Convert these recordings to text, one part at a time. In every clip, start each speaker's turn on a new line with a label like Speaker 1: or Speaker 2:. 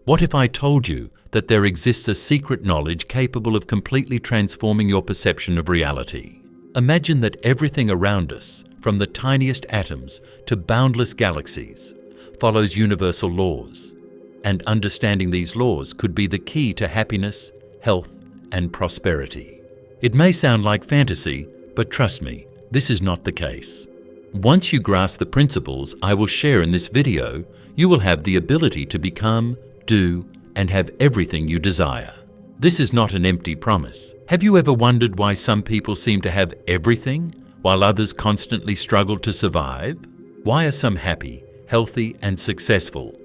Speaker 1: What if I told you that there exists a secret knowledge capable of completely transforming your perception of reality? Imagine that everything around us, from the tiniest atoms to boundless galaxies, follows universal laws, and understanding these laws could be the key to happiness, health, and prosperity. It may sound like fantasy, but trust me, this is not the case. Once you grasp the principles I will share in this video, you will have the ability to become, do, and have everything you desire. This is not an empty promise. Have you ever wondered why some people seem to have everything, while others constantly struggle to survive? Why are some happy, healthy, and successful,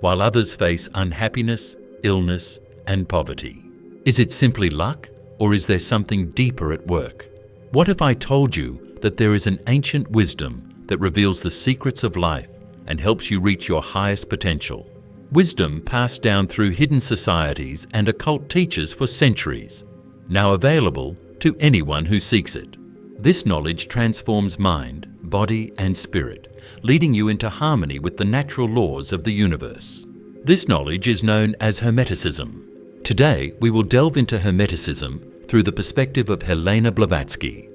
Speaker 1: while others face unhappiness, illness, and poverty? Is it simply luck, or is there something deeper at work? What if I told you that there is an ancient wisdom that reveals the secrets of life and helps you reach your highest potential? Wisdom passed down through hidden societies and occult teachers for centuries, now available to anyone who seeks it. This knowledge transforms mind, body, and spirit, leading you into harmony with the natural laws of the universe. This knowledge is known as Hermeticism. Today, we will delve into Hermeticism through the perspective of Helena Blavatsky,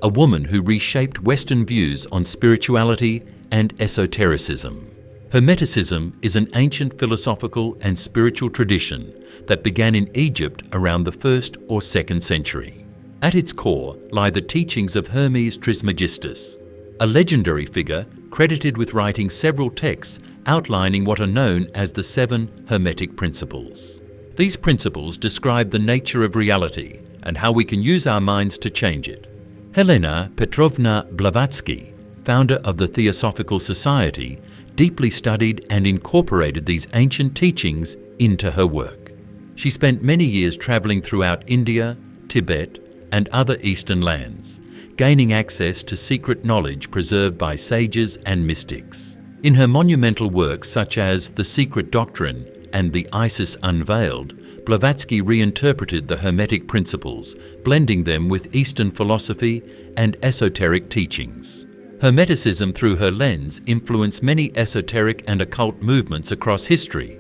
Speaker 1: a woman who reshaped Western views on spirituality and esotericism. Hermeticism is an ancient philosophical and spiritual tradition that began in Egypt around the 1st or 2nd century. At its core lie the teachings of Hermes Trismegistus, a legendary figure credited with writing several texts outlining what are known as the 7 Hermetic Principles. These principles describe the nature of reality and how we can use our minds to change it. Helena Petrovna Blavatsky, founder of the Theosophical Society, deeply studied and incorporated these ancient teachings into her work. She spent many years traveling throughout India, Tibet, and other Eastern lands, gaining access to secret knowledge preserved by sages and mystics. In her monumental works such as The Secret Doctrine and The Isis Unveiled, Blavatsky reinterpreted the Hermetic principles, blending them with Eastern philosophy and esoteric teachings. Hermeticism through her lens influenced many esoteric and occult movements across history,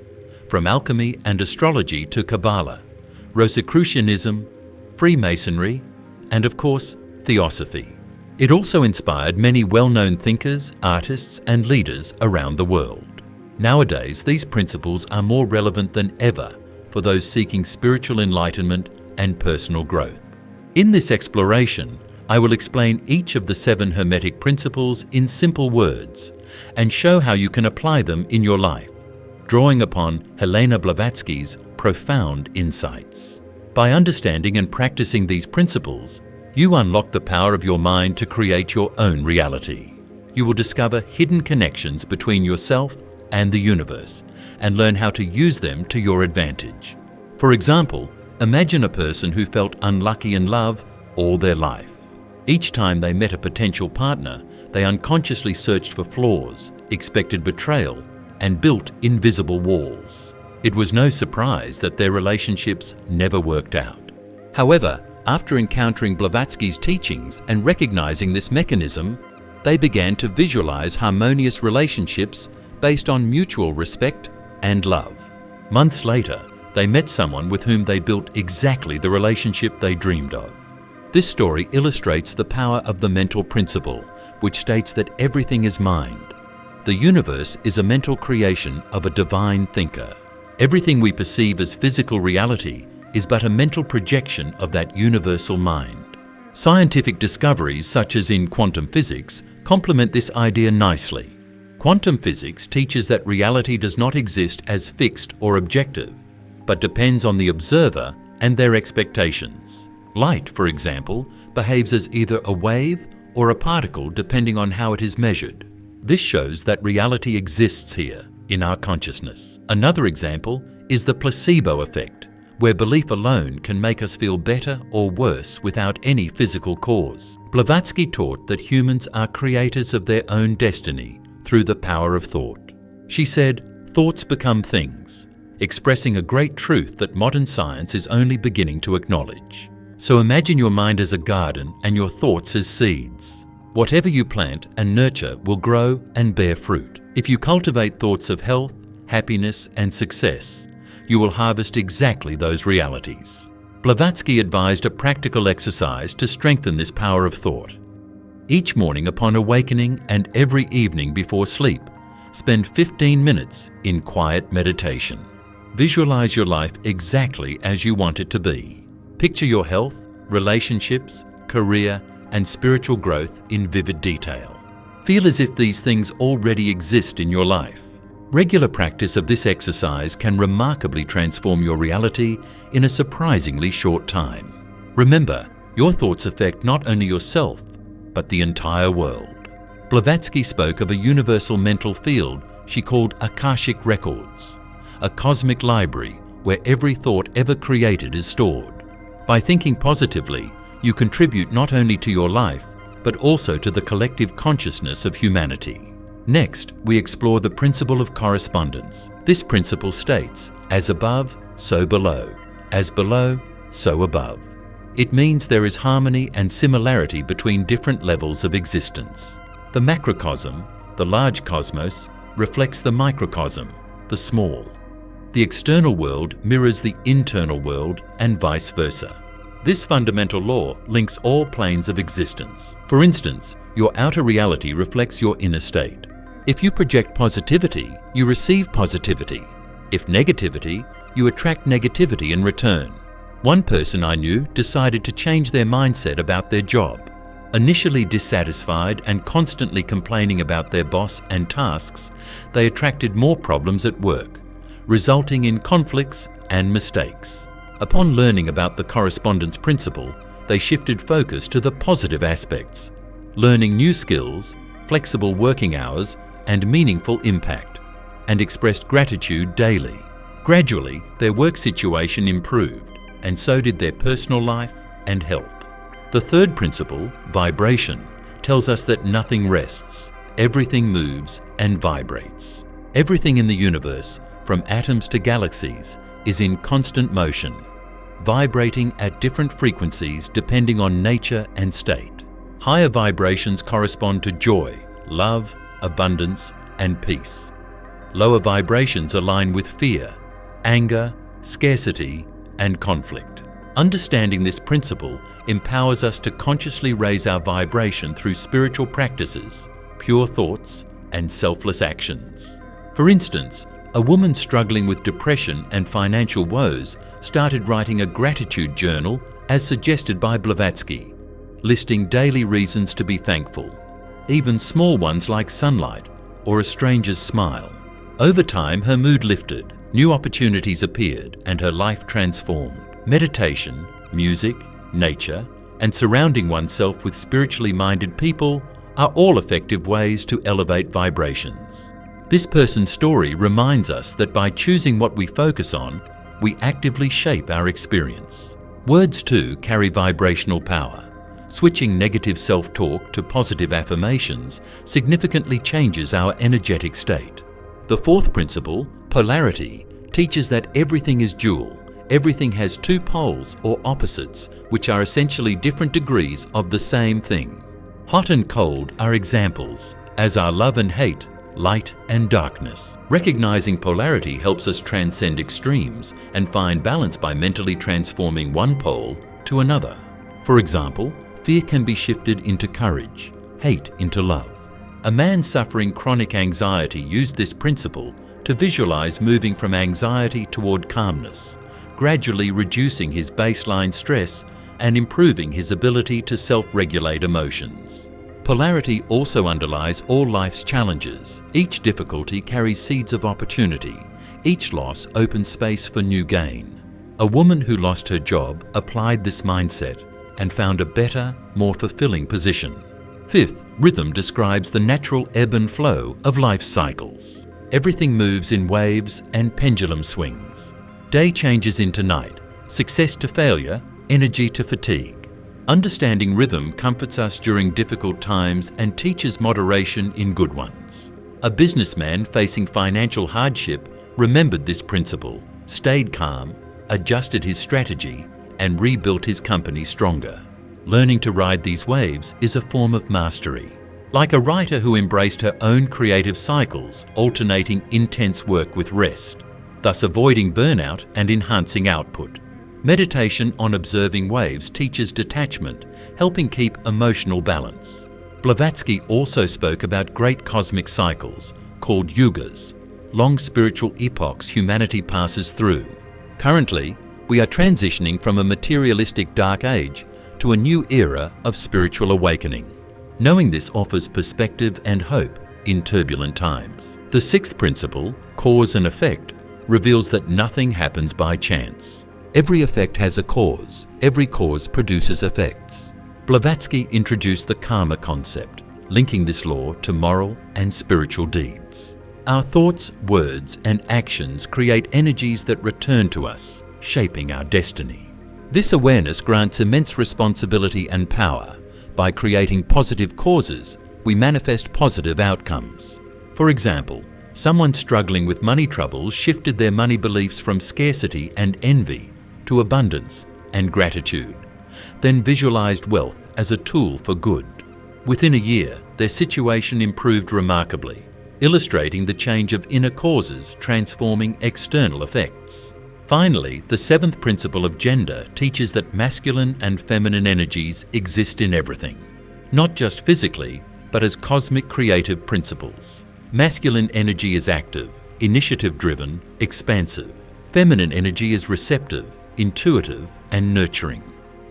Speaker 1: from alchemy and astrology to Kabbalah, Rosicrucianism, Freemasonry, and of course, Theosophy. It also inspired many well-known thinkers, artists, and leaders around the world. Nowadays, these principles are more relevant than ever for those seeking spiritual enlightenment and personal growth. In this exploration, I will explain each of the 7 Hermetic principles in simple words and show how you can apply them in your life, drawing upon Helena Blavatsky's profound insights. By understanding and practicing these principles, you unlock the power of your mind to create your own reality. You will discover hidden connections between yourself and the universe and learn how to use them to your advantage. For example, imagine a person who felt unlucky in love all their life. Each time they met a potential partner, they unconsciously searched for flaws, expected betrayal, and built invisible walls. It was no surprise that their relationships never worked out. However, after encountering Blavatsky's teachings and recognizing this mechanism, they began to visualize harmonious relationships based on mutual respect and love. Months later, they met someone with whom they built exactly the relationship they dreamed of. This story illustrates the power of the mental principle, which states that everything is mind. The universe is a mental creation of a divine thinker. Everything we perceive as physical reality is but a mental projection of that universal mind. Scientific discoveries such as in quantum physics complement this idea nicely. Quantum physics teaches that reality does not exist as fixed or objective, but depends on the observer and their expectations. Light, for example, behaves as either a wave or a particle depending on how it is measured. This shows that reality exists here, in our consciousness. Another example is the placebo effect, where belief alone can make us feel better or worse without any physical cause. Blavatsky taught that humans are creators of their own destiny through the power of thought. She said, "Thoughts become things," expressing a great truth that modern science is only beginning to acknowledge. So imagine your mind as a garden and your thoughts as seeds. Whatever you plant and nurture will grow and bear fruit. If you cultivate thoughts of health, happiness, and success, you will harvest exactly those realities. Blavatsky advised a practical exercise to strengthen this power of thought. Each morning upon awakening and every evening before sleep, spend 15 minutes in quiet meditation. Visualize your life exactly as you want it to be. Picture your health, relationships, career, and spiritual growth in vivid detail. Feel as if these things already exist in your life. Regular practice of this exercise can remarkably transform your reality in a surprisingly short time. Remember, your thoughts affect not only yourself, but the entire world. Blavatsky spoke of a universal mental field she called Akashic Records, a cosmic library where every thought ever created is stored. By thinking positively, you contribute not only to your life, but also to the collective consciousness of humanity. Next, we explore the principle of correspondence. This principle states, as above, so below. As below, so above. It means there is harmony and similarity between different levels of existence. The macrocosm, the large cosmos, reflects the microcosm, the small. The external world mirrors the internal world and vice versa. This fundamental law links all planes of existence. For instance, your outer reality reflects your inner state. If you project positivity, you receive positivity. If negativity, you attract negativity in return. One person I knew decided to change their mindset about their job. Initially dissatisfied and constantly complaining about their boss and tasks, they attracted more problems at work, resulting in conflicts and mistakes. Upon learning about the correspondence principle, they shifted focus to the positive aspects, learning new skills, flexible working hours, and meaningful impact, and expressed gratitude daily. Gradually, their work situation improved, and so did their personal life and health. The third principle, vibration, tells us that nothing rests, everything moves and vibrates. Everything in the universe, from atoms to galaxies, is in constant motion, vibrating at different frequencies depending on nature and state. Higher vibrations correspond to joy, love, abundance, and peace. Lower vibrations align with fear, anger, scarcity, and conflict. Understanding this principle empowers us to consciously raise our vibration through spiritual practices, pure thoughts, and selfless actions. For instance, a woman struggling with depression and financial woes started writing a gratitude journal as suggested by Blavatsky, listing daily reasons to be thankful, even small ones like sunlight or a stranger's smile. Over time, her mood lifted, new opportunities appeared, and her life transformed. Meditation, music, nature, and surrounding oneself with spiritually minded people are all effective ways to elevate vibrations. This person's story reminds us that by choosing what we focus on, we actively shape our experience. Words too carry vibrational power. Switching negative self-talk to positive affirmations significantly changes our energetic state. The fourth principle, polarity, teaches that everything is dual. Everything has two poles or opposites, which are essentially different degrees of the same thing. Hot and cold are examples, as are love and hate, light and darkness. Recognizing polarity helps us transcend extremes and find balance by mentally transforming one pole to another. For example, fear can be shifted into courage, hate into love. A man suffering chronic anxiety used this principle to visualize moving from anxiety toward calmness, gradually reducing his baseline stress and improving his ability to self-regulate emotions. Polarity also underlies all life's challenges. Each difficulty carries seeds of opportunity. Each loss opens space for new gain. A woman who lost her job applied this mindset and found a better, more fulfilling position. Fifth, rhythm describes the natural ebb and flow of life's cycles. Everything moves in waves and pendulum swings. Day changes into night, success to failure, energy to fatigue. Understanding rhythm comforts us during difficult times and teaches moderation in good ones. A businessman facing financial hardship remembered this principle, stayed calm, adjusted his strategy, and rebuilt his company stronger. Learning to ride these waves is a form of mastery. Like a writer who embraced her own creative cycles, alternating intense work with rest. thus avoiding burnout and enhancing output. Meditation on observing waves teaches detachment, helping keep emotional balance. Blavatsky also spoke about great cosmic cycles, called yugas, long spiritual epochs humanity passes through. Currently, we are transitioning from a materialistic dark age to a new era of spiritual awakening. Knowing this offers perspective and hope in turbulent times. The sixth principle, cause and effect, reveals that nothing happens by chance. Every effect has a cause. Every cause produces effects. Blavatsky introduced the karma concept, linking this law to moral and spiritual deeds. Our thoughts, words, and actions create energies that return to us, shaping our destiny. This awareness grants immense responsibility and power. By creating positive causes, we manifest positive outcomes. For example, someone struggling with money troubles shifted their money beliefs from scarcity and envy to abundance and gratitude, then visualized wealth as a tool for good. Within a year, their situation improved remarkably, illustrating the change of inner causes transforming external effects. Finally, the seventh principle of gender teaches that masculine and feminine energies exist in everything, not just physically, but as cosmic creative principles. Masculine energy is active, initiative-driven, expansive. Feminine energy is receptive, intuitive, and nurturing.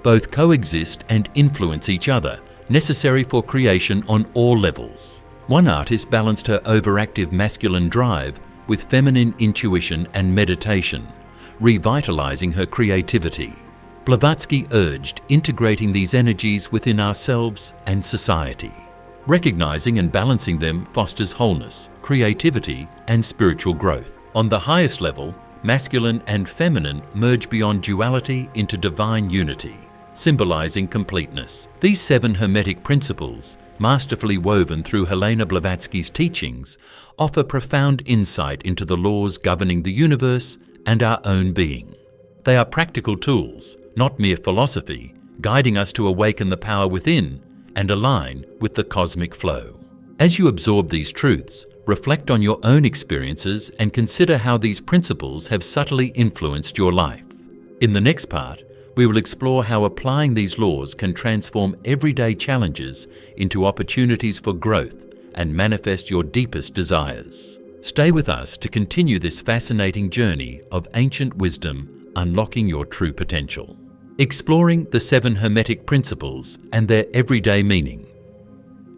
Speaker 1: Both coexist and influence each other, necessary for creation on all levels. One artist balanced her overactive masculine drive with feminine intuition and meditation, revitalizing her creativity. Blavatsky urged integrating these energies within ourselves and society. Recognizing and balancing them fosters wholeness, creativity, and spiritual growth. On the highest level, masculine and feminine merge beyond duality into divine unity, symbolizing completeness. These seven hermetic principles, masterfully woven through Helena Blavatsky's teachings, offer profound insight into the laws governing the universe and our own being. They are practical tools, not mere philosophy, guiding us to awaken the power within and align with the cosmic flow. As you absorb these truths, reflect on your own experiences and consider how these principles have subtly influenced your life. In the next part, we will explore how applying these laws can transform everyday challenges into opportunities for growth and manifest your deepest desires. Stay with us to continue this fascinating journey of ancient wisdom, unlocking your true potential. Exploring the seven hermetic principles and their everyday meaning.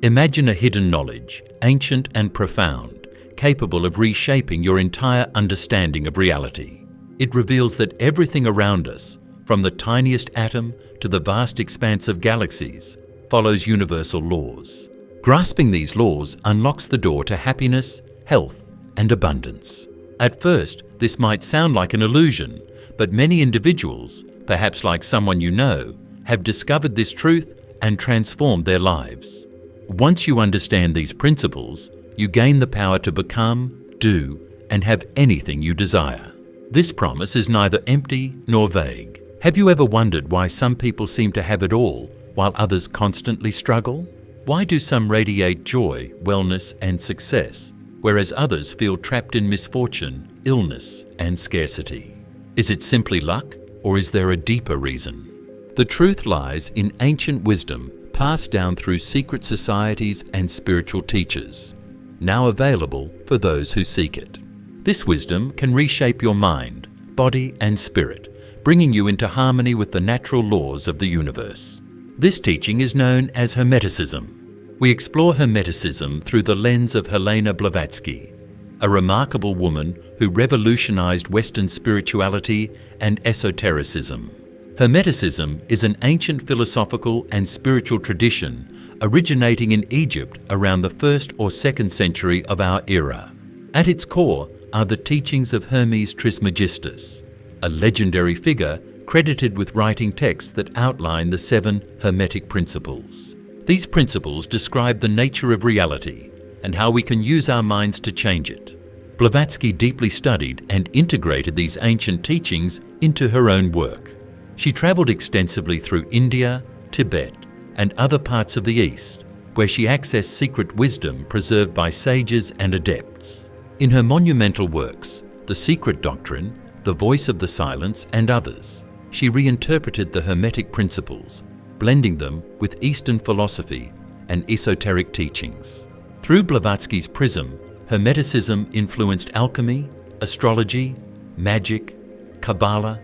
Speaker 1: Imagine a hidden knowledge, ancient and profound, capable of reshaping your entire understanding of reality. It reveals that everything around us, from the tiniest atom to the vast expanse of galaxies, follows universal laws. Grasping these laws unlocks the door to happiness, health, and abundance. At first, this might sound like an illusion, but many individuals, perhaps like someone you know, have discovered this truth and transformed their lives. Once you understand these principles, you gain the power to become, do, and have anything you desire. This promise is neither empty nor vague. Have you ever wondered why some people seem to have it all, while others constantly struggle? Why do some radiate joy, wellness, and success, whereas others feel trapped in misfortune, illness, and scarcity? Is it simply luck, or is there a deeper reason? The truth lies in ancient wisdom passed down through secret societies and spiritual teachers, now available for those who seek it. This wisdom can reshape your mind, body, and spirit, bringing you into harmony with the natural laws of the universe. This teaching is known as Hermeticism. We explore Hermeticism through the lens of Helena Blavatsky, a remarkable woman who revolutionized Western spirituality and esotericism. Hermeticism is an ancient philosophical and spiritual tradition originating in Egypt around the 1st or 2nd century of our era. At its core are the teachings of Hermes Trismegistus, a legendary figure credited with writing texts that outline the 7 Hermetic principles. These principles describe the nature of reality and how we can use our minds to change it. Blavatsky deeply studied and integrated these ancient teachings into her own work. She traveled extensively through India, Tibet, and other parts of the East, where she accessed secret wisdom preserved by sages and adepts. In her monumental works, the Secret Doctrine, the Voice of the Silence, and others. She reinterpreted the Hermetic principles, blending them with Eastern philosophy and esoteric teachings. Through Blavatsky's prism, Hermeticism influenced alchemy, astrology, magic, Kabbalah,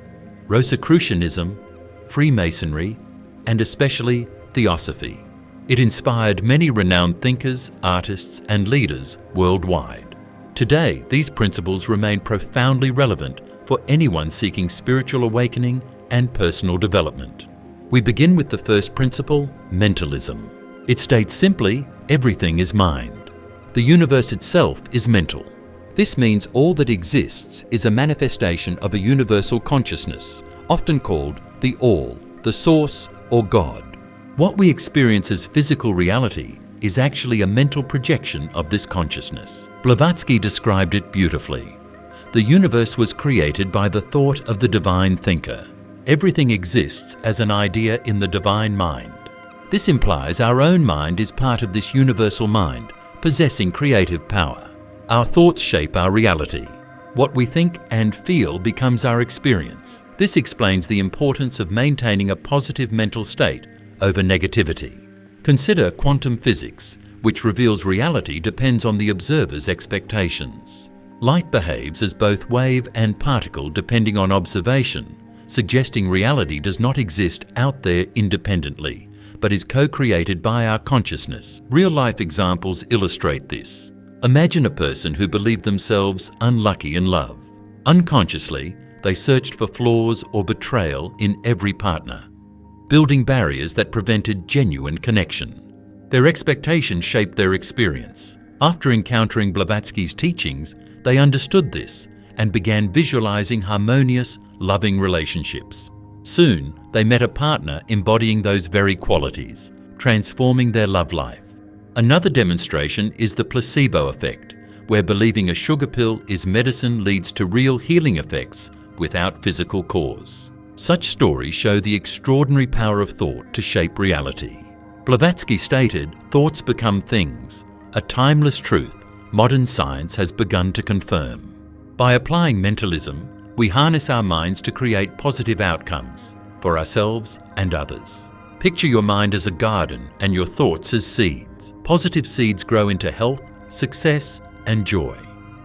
Speaker 1: Rosicrucianism, Freemasonry, and especially Theosophy. It inspired many renowned thinkers, artists, and leaders worldwide. Today, these principles remain profoundly relevant for anyone seeking spiritual awakening and personal development. We begin with the first principle, mentalism. It states simply, everything is mind. The universe itself is mental. This means all that exists is a manifestation of a universal consciousness, often called the All, the Source, or God. What we experience as physical reality is actually a mental projection of this consciousness. Blavatsky described it beautifully. The universe was created by the thought of the divine thinker. Everything exists as an idea in the divine mind. This implies our own mind is part of this universal mind, possessing creative power. Our thoughts shape our reality. What we think and feel becomes our experience. This explains the importance of maintaining a positive mental state over negativity. Consider quantum physics, which reveals reality depends on the observer's expectations. Light behaves as both wave and particle depending on observation, suggesting reality does not exist out there independently, but is co-created by our consciousness. Real-life examples illustrate this. Imagine a person who believed themselves unlucky in love. Unconsciously, they searched for flaws or betrayal in every partner, building barriers that prevented genuine connection. Their expectations shaped their experience. After encountering Blavatsky's teachings, they understood this and began visualizing harmonious, loving relationships. Soon, they met a partner embodying those very qualities, transforming their love life. Another demonstration is the placebo effect, where believing a sugar pill is medicine leads to real healing effects without physical cause. Such stories show the extraordinary power of thought to shape reality. Blavatsky stated, "Thoughts become things, a timeless truth modern science has begun to confirm." By applying mentalism, we harness our minds to create positive outcomes for ourselves and others. Picture your mind as a garden and your thoughts as seeds. Positive seeds grow into health, success, and joy.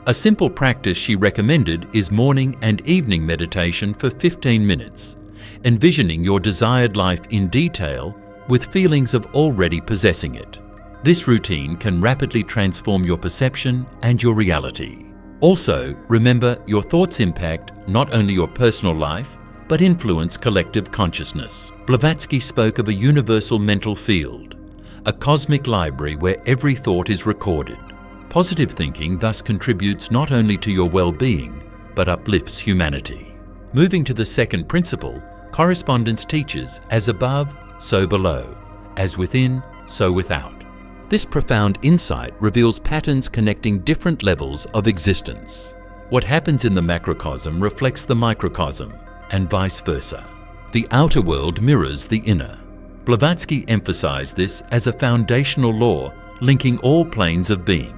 Speaker 1: A simple practice she recommended is morning and evening meditation for 15 minutes, envisioning your desired life in detail with feelings of already possessing it. This routine can rapidly transform your perception and your reality. Also, remember, your thoughts impact not only your personal life, but influence collective consciousness. Blavatsky spoke of a universal mental field, a cosmic library where every thought is recorded. Positive thinking thus contributes not only to your well-being, but uplifts humanity. Moving to the second principle, correspondence teaches, as above, so below, as within, so without. This profound insight reveals patterns connecting different levels of existence. What happens in the macrocosm reflects the microcosm, and vice versa. The outer world mirrors the inner. Blavatsky emphasized this as a foundational law linking all planes of being.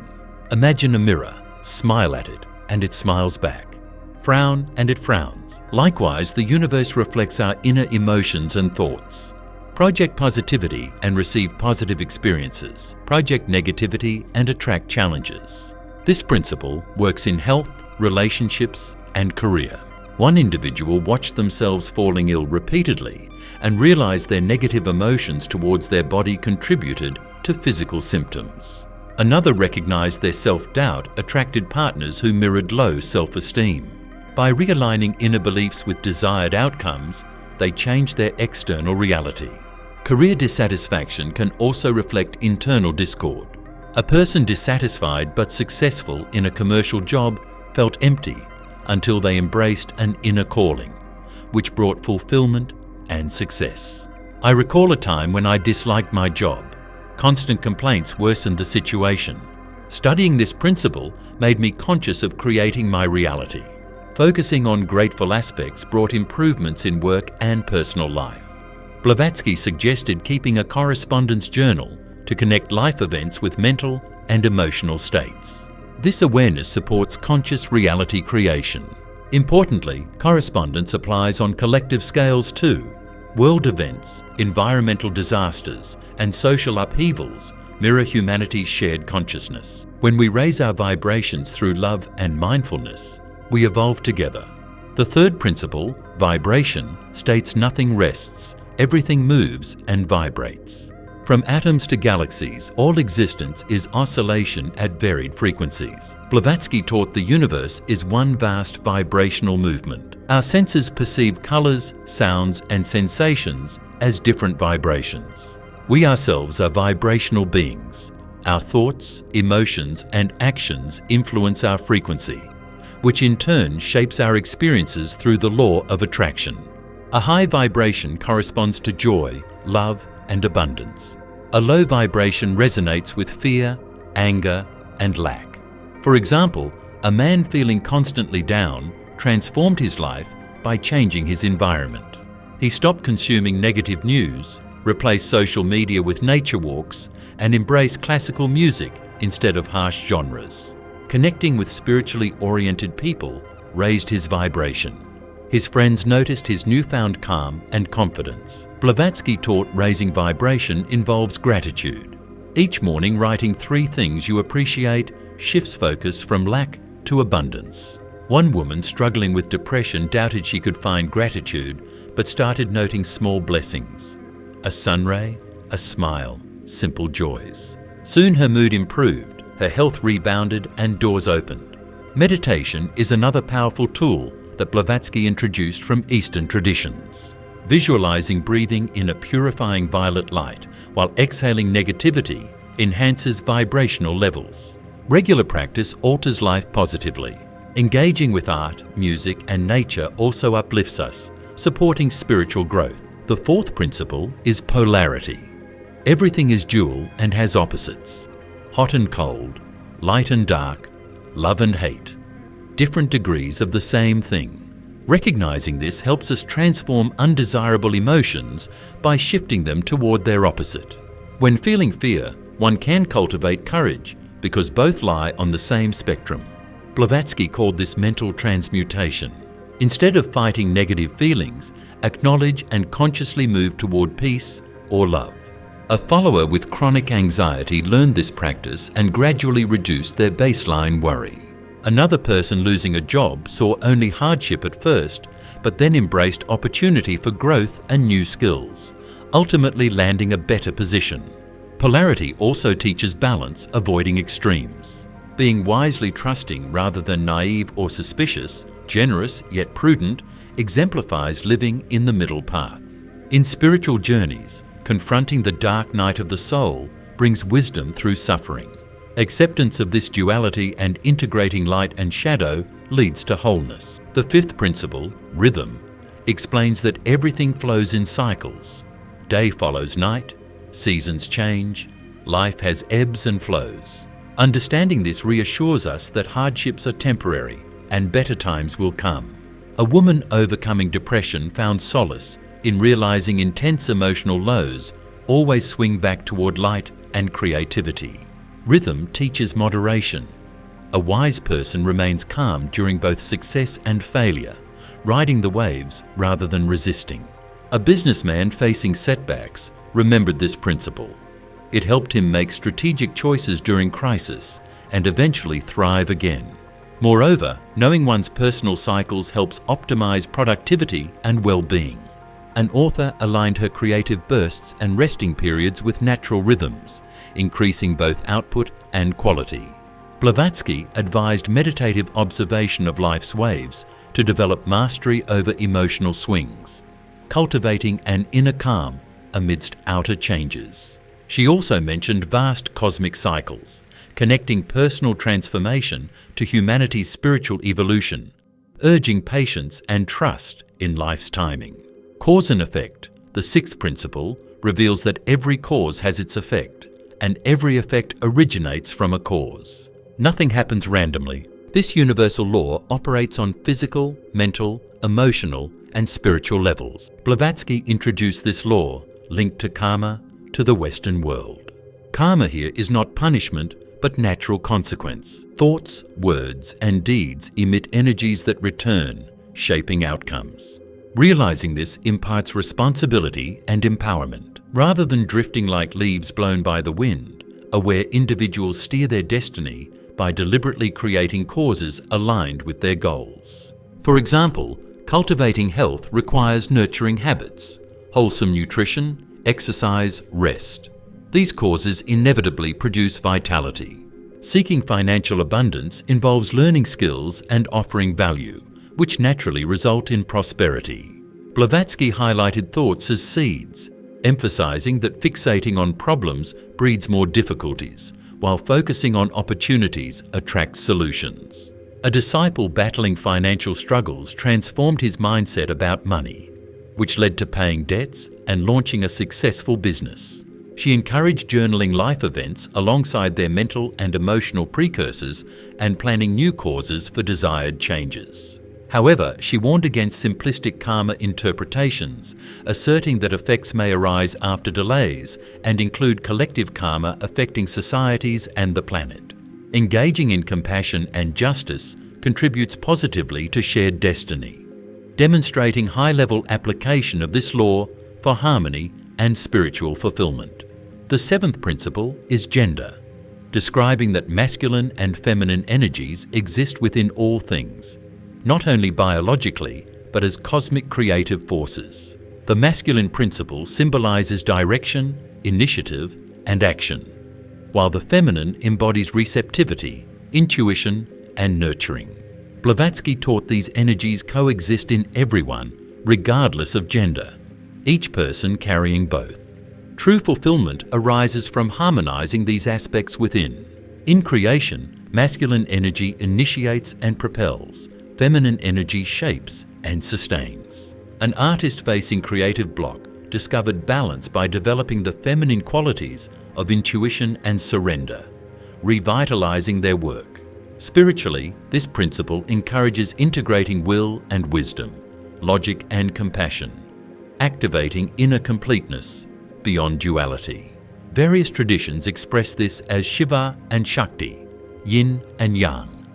Speaker 1: Imagine a mirror, smile at it, and it smiles back. Frown, and it frowns. Likewise, the universe reflects our inner emotions and thoughts. Project positivity and receive positive experiences. Project negativity and attract challenges. This principle works in health, relationships, and career. One individual watched themselves falling ill repeatedly and realized their negative emotions towards their body contributed to physical symptoms. Another recognized their self-doubt attracted partners who mirrored low self-esteem. By realigning inner beliefs with desired outcomes, they changed their external reality. Career dissatisfaction can also reflect internal discord. A person dissatisfied but successful in a commercial job felt empty until they embraced an inner calling, which brought fulfillment and success. I recall a time when I disliked my job. Constant complaints worsened the situation. Studying this principle made me conscious of creating my reality. Focusing on grateful aspects brought improvements in work and personal life. Blavatsky suggested keeping a correspondence journal to connect life events with mental and emotional states. This awareness supports conscious reality creation. Importantly, correspondence applies on collective scales too. World events, environmental disasters, and social upheavals mirror humanity's shared consciousness. When we raise our vibrations through love and mindfulness, we evolve together. The third principle, vibration, states nothing rests, everything moves and vibrates. From atoms to galaxies, all existence is oscillation at varied frequencies. Blavatsky taught the universe is one vast vibrational movement. Our senses perceive colors, sounds, and sensations as different vibrations. We ourselves are vibrational beings. Our thoughts, emotions, and actions influence our frequency, which in turn shapes our experiences through the law of attraction. A high vibration corresponds to joy, love, and abundance. A low vibration resonates with fear, anger, and lack. For example, a man feeling constantly down transformed his life by changing his environment. He stopped consuming negative news, replaced social media with nature walks, and embraced classical music instead of harsh genres. Connecting with spiritually oriented people raised his vibration. His friends noticed his newfound calm and confidence. Blavatsky taught raising vibration involves gratitude. Each morning, writing 3 things you appreciate shifts focus from lack to abundance. One woman struggling with depression doubted she could find gratitude, but started noting small blessings. A sunray, a smile, simple joys. Soon her mood improved, her health rebounded, and doors opened. Meditation is another powerful tool that Blavatsky introduced from Eastern traditions. Visualizing breathing in a purifying violet light while exhaling negativity enhances vibrational levels. Regular practice alters life positively. Engaging with art, music, and nature also uplifts us, supporting spiritual growth. The fourth principle is polarity. Everything is dual and has opposites. Hot and cold, light and dark, love and hate. Different degrees of the same thing. Recognizing this helps us transform undesirable emotions by shifting them toward their opposite. When feeling fear, one can cultivate courage because both lie on the same spectrum. Blavatsky called this mental transmutation. Instead of fighting negative feelings, acknowledge and consciously move toward peace or love. A follower with chronic anxiety learned this practice and gradually reduced their baseline worry. Another person losing a job saw only hardship at first, but then embraced opportunity for growth and new skills, ultimately landing a better position. Polarity also teaches balance, avoiding extremes. Being wisely trusting rather than naive or suspicious, generous yet prudent, exemplifies living in the middle path. In spiritual journeys, confronting the dark night of the soul brings wisdom through suffering. Acceptance of this duality and integrating light and shadow leads to wholeness. The fifth principle, rhythm, explains that everything flows in cycles. Day follows night, seasons change, life has ebbs and flows. Understanding this reassures us that hardships are temporary and better times will come. A woman overcoming depression found solace in realizing intense emotional lows always swing back toward light and creativity. Rhythm teaches moderation. A wise person remains calm during both success and failure, riding the waves rather than resisting. A businessman facing setbacks remembered this principle. It helped him make strategic choices during crisis and eventually thrive again. Moreover, knowing one's personal cycles helps optimize productivity and well-being. An author aligned her creative bursts and resting periods with natural rhythms, increasing both output and quality. Blavatsky advised meditative observation of life's waves to develop mastery over emotional swings, cultivating an inner calm amidst outer changes. She also mentioned vast cosmic cycles, connecting personal transformation to humanity's spiritual evolution, urging patience and trust in life's timing. Cause and effect, the sixth principle, reveals that every cause has its effect, and every effect originates from a cause. Nothing happens randomly. This universal law operates on physical, mental, emotional, and spiritual levels. Blavatsky introduced this law, linked to karma, to the Western world. Karma here is not punishment, but natural consequence. Thoughts, words, and deeds emit energies that return, shaping outcomes. Realizing this imparts responsibility and empowerment. Rather than drifting like leaves blown by the wind, aware individuals steer their destiny by deliberately creating causes aligned with their goals. For example, cultivating health requires nurturing habits, wholesome nutrition, exercise, rest. These causes inevitably produce vitality. Seeking financial abundance involves learning skills and offering value, which naturally result in prosperity. Blavatsky highlighted thoughts as seeds, emphasizing that fixating on problems breeds more difficulties, while focusing on opportunities attracts solutions. A disciple battling financial struggles transformed his mindset about money, which led to paying debts and launching a successful business. She encouraged journaling life events alongside their mental and emotional precursors and planning new causes for desired changes. However, she warned against simplistic karma interpretations, asserting that effects may arise after delays and include collective karma affecting societies and the planet. Engaging in compassion and justice contributes positively to shared destiny, demonstrating high-level application of this law for harmony and spiritual fulfillment. The seventh principle is gender, describing that masculine and feminine energies exist within all things, not only biologically, but as cosmic creative forces. The masculine principle symbolizes direction, initiative, and action, while the feminine embodies receptivity, intuition, and nurturing. Blavatsky taught these energies coexist in everyone, regardless of gender, each person carrying both. True fulfillment arises from harmonizing these aspects within. In creation, masculine energy initiates and propels, feminine energy shapes and sustains. An artist facing creative block discovered balance by developing the feminine qualities of intuition and surrender, revitalizing their work. Spiritually, this principle encourages integrating will and wisdom, logic and compassion, activating inner completeness beyond duality. Various traditions express this as Shiva and Shakti, yin and yang,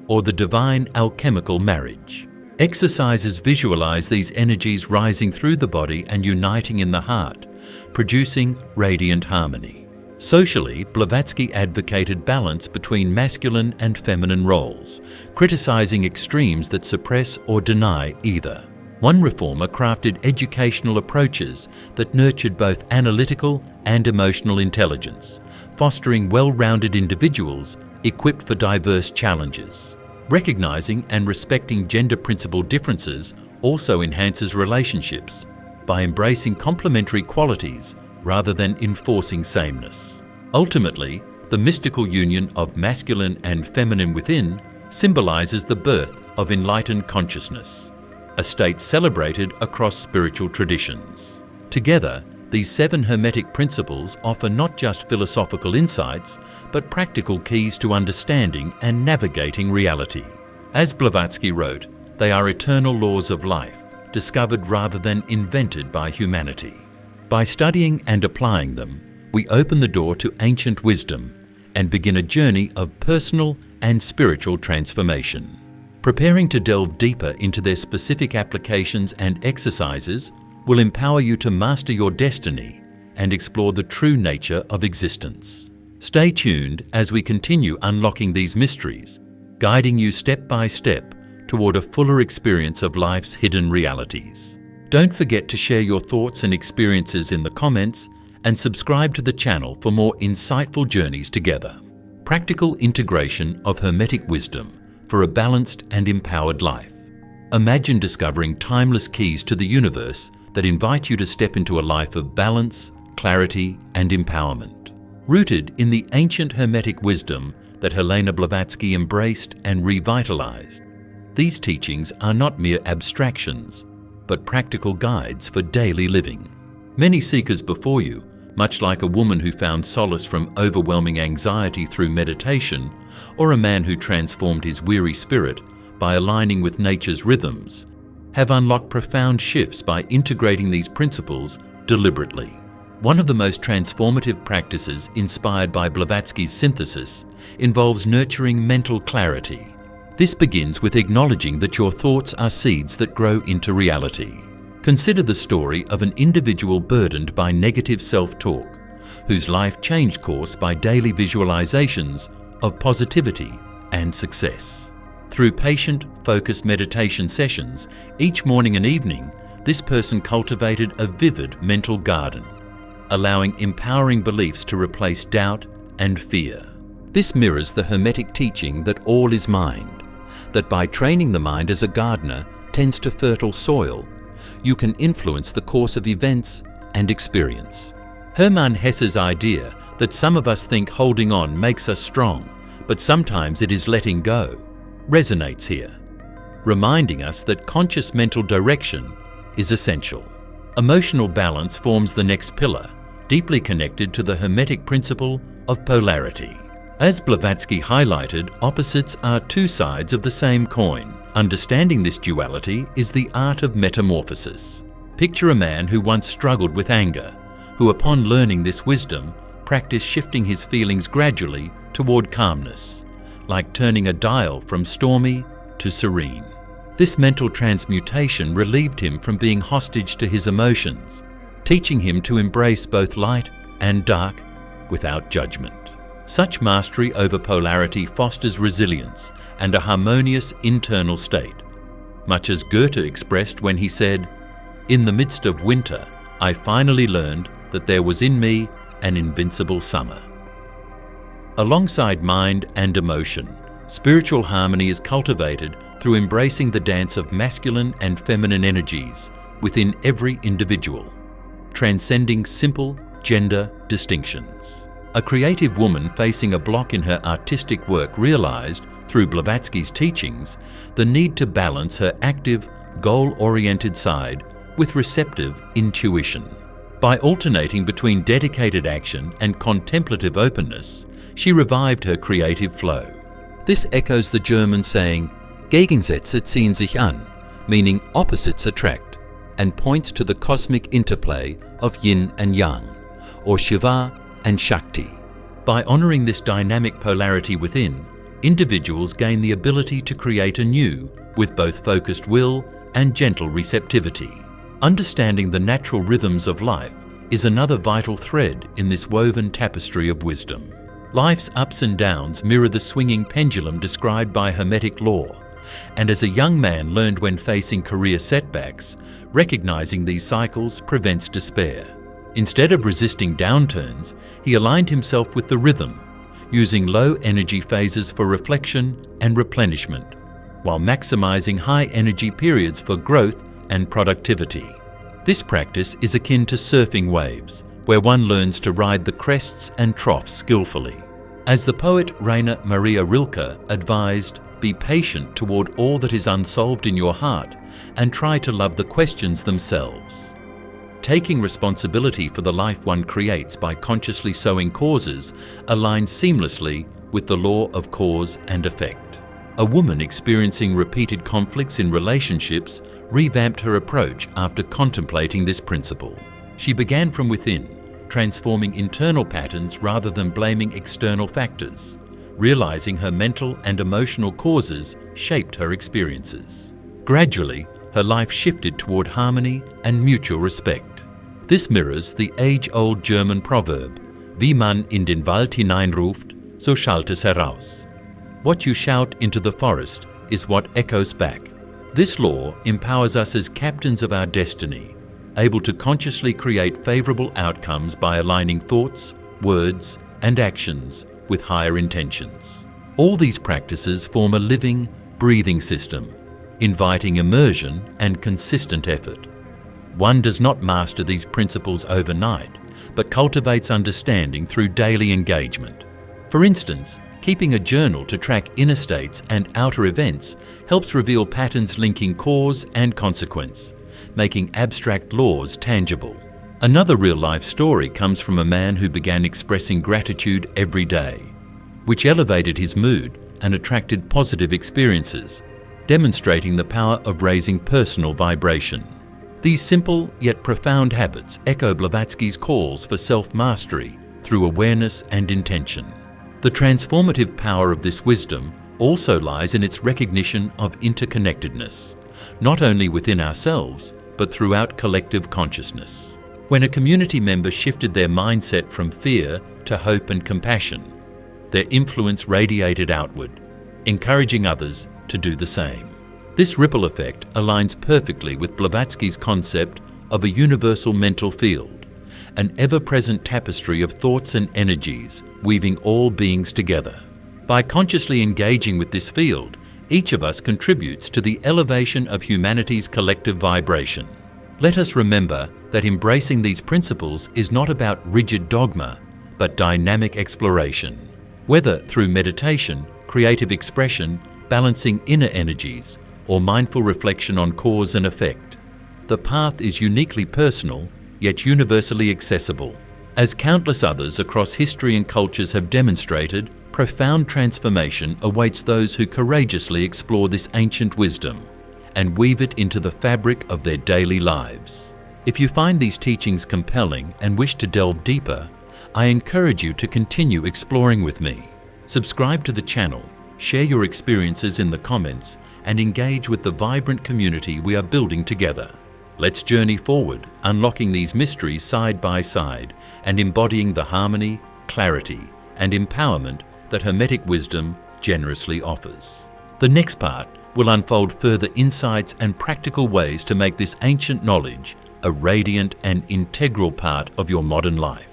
Speaker 1: or the divine alchemical marriage. Exercises visualize these energies rising through the body and uniting in the heart, producing radiant harmony. Socially, Blavatsky advocated balance between masculine and feminine roles, criticizing extremes that suppress or deny either. One reformer crafted educational approaches that nurtured both analytical and emotional intelligence, fostering well-rounded individuals equipped for diverse challenges. Recognizing and respecting gender-principled differences also enhances relationships by embracing complementary qualities rather than enforcing sameness. Ultimately, the mystical union of masculine and feminine within symbolizes the birth of enlightened consciousness, a state celebrated across spiritual traditions. Together, these 7 Hermetic principles offer not just philosophical insights, but practical keys to understanding and navigating reality. As Blavatsky wrote, they are eternal laws of life, discovered rather than invented by humanity. By studying and applying them, we open the door to ancient wisdom and begin a journey of personal and spiritual transformation. Preparing to delve deeper into their specific applications and exercises will empower you to master your destiny and explore the true nature of existence. Stay tuned as we continue unlocking these mysteries, guiding you step by step toward a fuller experience of life's hidden realities. Don't forget to share your thoughts and experiences in the comments and subscribe to the channel for more insightful journeys together. Practical integration of Hermetic wisdom for a balanced and empowered life. Imagine discovering timeless keys to the universe that invite you to step into a life of balance, clarity, and empowerment. Rooted in the ancient Hermetic wisdom that Helena Blavatsky embraced and revitalized, these teachings are not mere abstractions, but practical guides for daily living. Many seekers before you, much like a woman who found solace from overwhelming anxiety through meditation, or a man who transformed his weary spirit by aligning with nature's rhythms, have unlocked profound shifts by integrating these principles deliberately. One of the most transformative practices inspired by Blavatsky's synthesis involves nurturing mental clarity. This begins with acknowledging that your thoughts are seeds that grow into reality. Consider the story of an individual burdened by negative self-talk, whose life changed course by daily visualizations of positivity and success. Through patient, focused meditation sessions, each morning and evening, this person cultivated a vivid mental garden, allowing empowering beliefs to replace doubt and fear. This mirrors the Hermetic teaching that all is mind, that by training the mind as a gardener tends to fertile soil, you can influence the course of events and experience. Hermann Hesse's idea that some of us think holding on makes us strong, but sometimes it is letting go, resonates here, reminding us that conscious mental direction is essential. Emotional balance forms the next pillar, deeply connected to the Hermetic principle of polarity. As Blavatsky highlighted, opposites are two sides of the same coin. Understanding this duality is the art of metamorphosis. Picture a man who once struggled with anger, who upon learning this wisdom, practiced shifting his feelings gradually toward calmness, like turning a dial from stormy to serene. This mental transmutation relieved him from being hostage to his emotions, teaching him to embrace both light and dark without judgment. Such mastery over polarity fosters resilience and a harmonious internal state, much as Goethe expressed when he said, "In the midst of winter, I finally learned that there was in me an invincible summer." Alongside mind and emotion, spiritual harmony is cultivated through embracing the dance of masculine and feminine energies within every individual, transcending simple gender distinctions. A creative woman facing a block in her artistic work realized, through Blavatsky's teachings, the need to balance her active, goal-oriented side with receptive intuition. By alternating between dedicated action and contemplative openness, she revived her creative flow. This echoes the German saying, "Gegensätze ziehen sich an," meaning opposites attract, and points to the cosmic interplay of yin and yang, or Shiva and Shakti. By honoring this dynamic polarity within, individuals gain the ability to create anew with both focused will and gentle receptivity. Understanding the natural rhythms of life is another vital thread in this woven tapestry of wisdom. Life's ups and downs mirror the swinging pendulum described by Hermetic law, and as a young man learned when facing career setbacks, recognizing these cycles prevents despair. Instead of resisting downturns, he aligned himself with the rhythm, using low-energy phases for reflection and replenishment, while maximizing high-energy periods for growth and productivity. This practice is akin to surfing waves, where one learns to ride the crests and troughs skillfully. As the poet Rainer Maria Rilke advised, be patient toward all that is unsolved in your heart and try to love the questions themselves. Taking responsibility for the life one creates by consciously sowing causes aligns seamlessly with the law of cause and effect. A woman experiencing repeated conflicts in relationships revamped her approach after contemplating this principle. She began from within, transforming internal patterns rather than blaming external factors, realizing her mental and emotional causes shaped her experiences. Gradually, her life shifted toward harmony and mutual respect. This mirrors the age-old German proverb, "Wie man in den Wald hineinruft, so schallt es heraus." What you shout into the forest is what echoes back. This law empowers us as captains of our destiny, able to consciously create favorable outcomes by aligning thoughts, words, and actions with higher intentions. All these practices form a living, breathing system, inviting immersion and consistent effort. One does not master these principles overnight, but cultivates understanding through daily engagement. For instance, keeping a journal to track inner states and outer events helps reveal patterns linking cause and consequence, making abstract laws tangible. Another real-life story comes from a man who began expressing gratitude every day, which elevated his mood and attracted positive experiences, demonstrating the power of raising personal vibration. These simple yet profound habits echo Blavatsky's calls for self-mastery through awareness and intention. The transformative power of this wisdom also lies in its recognition of interconnectedness, not only within ourselves, but throughout collective consciousness. When a community member shifted their mindset from fear to hope and compassion, their influence radiated outward, encouraging others to do the same. This ripple effect aligns perfectly with Blavatsky's concept of a universal mental field, an ever-present tapestry of thoughts and energies weaving all beings together. By consciously engaging with this field, each of us contributes to the elevation of humanity's collective vibration. Let us remember that embracing these principles is not about rigid dogma, but dynamic exploration. Whether through meditation, creative expression, balancing inner energies, or mindful reflection on cause and effect, the path is uniquely personal, yet universally accessible. As countless others across history and cultures have demonstrated, profound transformation awaits those who courageously explore this ancient wisdom and weave it into the fabric of their daily lives. If you find these teachings compelling and wish to delve deeper, I encourage you to continue exploring with me. Subscribe to the channel, share your experiences in the comments, and engage with the vibrant community we are building together. Let's journey forward, unlocking these mysteries side by side and embodying the harmony, clarity, and empowerment that Hermetic wisdom generously offers. The next part will unfold further insights and practical ways to make this ancient knowledge a radiant and integral part of your modern life.